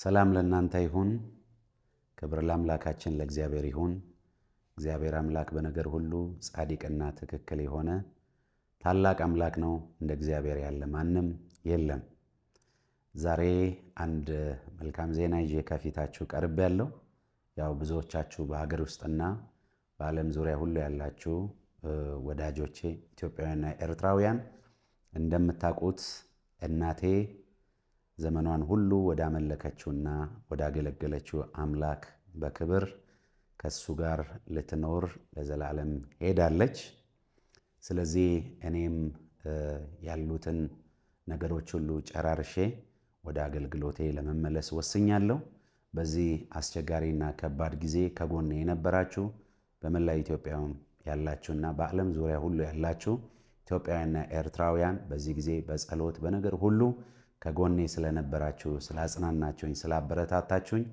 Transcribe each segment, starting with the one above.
ሰላም ለእናንተ ይሁን። ክብር ለአምላካችን ለእግዚአብሔር ይሁን። እግዚአብሔር አምላክ በነገር ሁሉ ጻድቅና ትክክል የሆነ ታላቅ አምላክ ነው። እንደ እግዚአብሔር ያለ ማንም የለም። ዛሬ አንድ መልካም ዜና ይዤ ከፊታችሁ ቀርቤያለሁ። ያው ብዙዎቻችሁ በሀገር ውስጥና በዓለም ዙሪያ ሁሉ ያላችሁ ወዳጆቼ ኢትዮጵያውያንና ኤርትራውያን እንደምታውቁት እናቴ ዘመኗን ሁሉ ወዳመለከችውና ወዳገለገለችው አምላክ በክብር ከሱ ጋር ልትኖር ለዘላለም ሄዳለች። ስለዚህ እኔም ያሉትን ነገሮች ሁሉ ጨራርሼ ወደ አገልግሎቴ ለመመለስ ወስኛለሁ። በዚህ አስቸጋሪና ከባድ ጊዜ ከጎኔ የነበራችሁ በመላ ኢትዮጵያ ያላችሁና በዓለም ዙሪያ ሁሉ ያላችሁ ኢትዮጵያውያንና ኤርትራውያን በዚህ ጊዜ በጸሎት በነገር ሁሉ ከጎኔ ስለነበራችሁ፣ ስላጽናናችሁኝ፣ ስላበረታታችሁኝ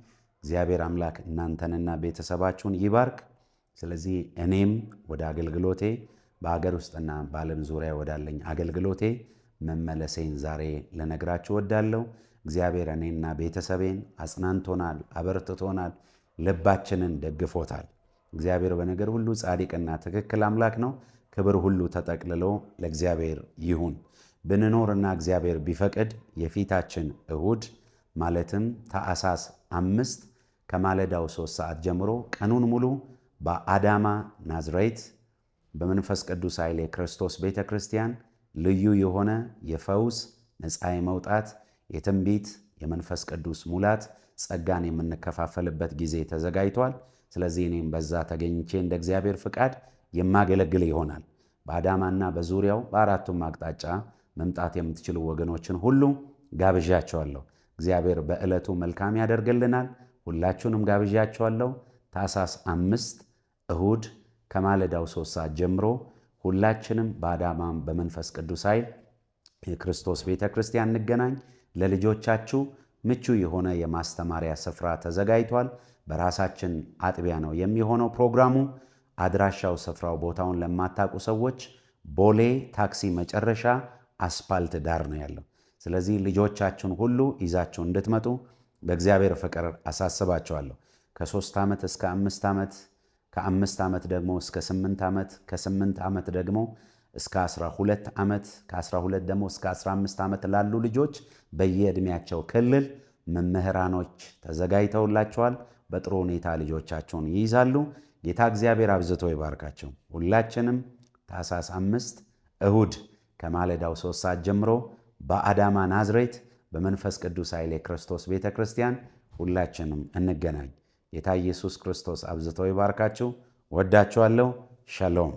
እግዚአብሔር አምላክ እናንተንና ቤተሰባችሁን ይባርክ። ስለዚህ እኔም ወደ አገልግሎቴ በሀገር ውስጥና በዓለም ዙሪያ ወዳለኝ አገልግሎቴ መመለሴን ዛሬ ልነግራችሁ ወዳለሁ። እግዚአብሔር እኔና ቤተሰቤን አጽናንቶናል፣ አበርትቶናል፣ ልባችንን ደግፎታል። እግዚአብሔር በነገር ሁሉ ጻድቅና ትክክል አምላክ ነው። ክብር ሁሉ ተጠቅልሎ ለእግዚአብሔር ይሁን። ብንኖርና እግዚአብሔር ቢፈቅድ የፊታችን እሁድ ማለትም ታኅሳስ 5 ከማለዳው 3 ሰዓት ጀምሮ ቀኑን ሙሉ በአዳማ ናዝሬት በመንፈስ ቅዱስ ኃይል የክርስቶስ ቤተ ክርስቲያን ልዩ የሆነ የፈውስ ነፃ የመውጣት የትንቢት የመንፈስ ቅዱስ ሙላት ጸጋን የምንከፋፈልበት ጊዜ ተዘጋጅቷል። ስለዚህ እኔም በዛ ተገኝቼ እንደ እግዚአብሔር ፍቃድ የማገለግል ይሆናል። በአዳማና በዙሪያው በአራቱም አቅጣጫ መምጣት የምትችሉ ወገኖችን ሁሉ ጋብዣቸዋለሁ። እግዚአብሔር በዕለቱ መልካም ያደርግልናል። ሁላችሁንም ጋብዣቸዋለሁ። ታኅሳስ 5 እሁድ ከማለዳው 3 ሰዓት ጀምሮ ሁላችንም በአዳማም በመንፈስ ቅዱስ ኃይል የክርስቶስ ቤተ ክርስቲያን እንገናኝ። ለልጆቻችሁ ምቹ የሆነ የማስተማሪያ ስፍራ ተዘጋጅቷል። በራሳችን አጥቢያ ነው የሚሆነው ፕሮግራሙ። አድራሻው ስፍራው ቦታውን ለማታውቁ ሰዎች ቦሌ ታክሲ መጨረሻ አስፓልት ዳር ነው ያለው። ስለዚህ ልጆቻችሁን ሁሉ ይዛችሁ እንድትመጡ በእግዚአብሔር ፍቅር አሳስባቸዋለሁ። ከ3 ዓመት እስከ 5 ዓመት፣ ከ5 ዓመት ደግሞ እስከ 8 ዓመት፣ ከ8 ዓመት ደግሞ እስከ 12 ዓመት፣ ከ12 ደግሞ እስከ 15 ዓመት ላሉ ልጆች በየዕድሜያቸው ክልል መምህራኖች ተዘጋጅተውላቸዋል። በጥሩ ሁኔታ ልጆቻቸውን ይይዛሉ። ጌታ እግዚአብሔር አብዝቶ ይባርካቸው። ሁላችንም ታኅሳስ 5 እሁድ ከማለዳው 3 ሰዓት ጀምሮ በአዳማ ናዝሬት በመንፈስ ቅዱስ ኃይል የክርስቶስ ቤተ ክርስቲያን ሁላችንም እንገናኝ። ጌታ ኢየሱስ ክርስቶስ አብዝቶ ይባርካችሁ። ወዳችኋለሁ። ሻሎም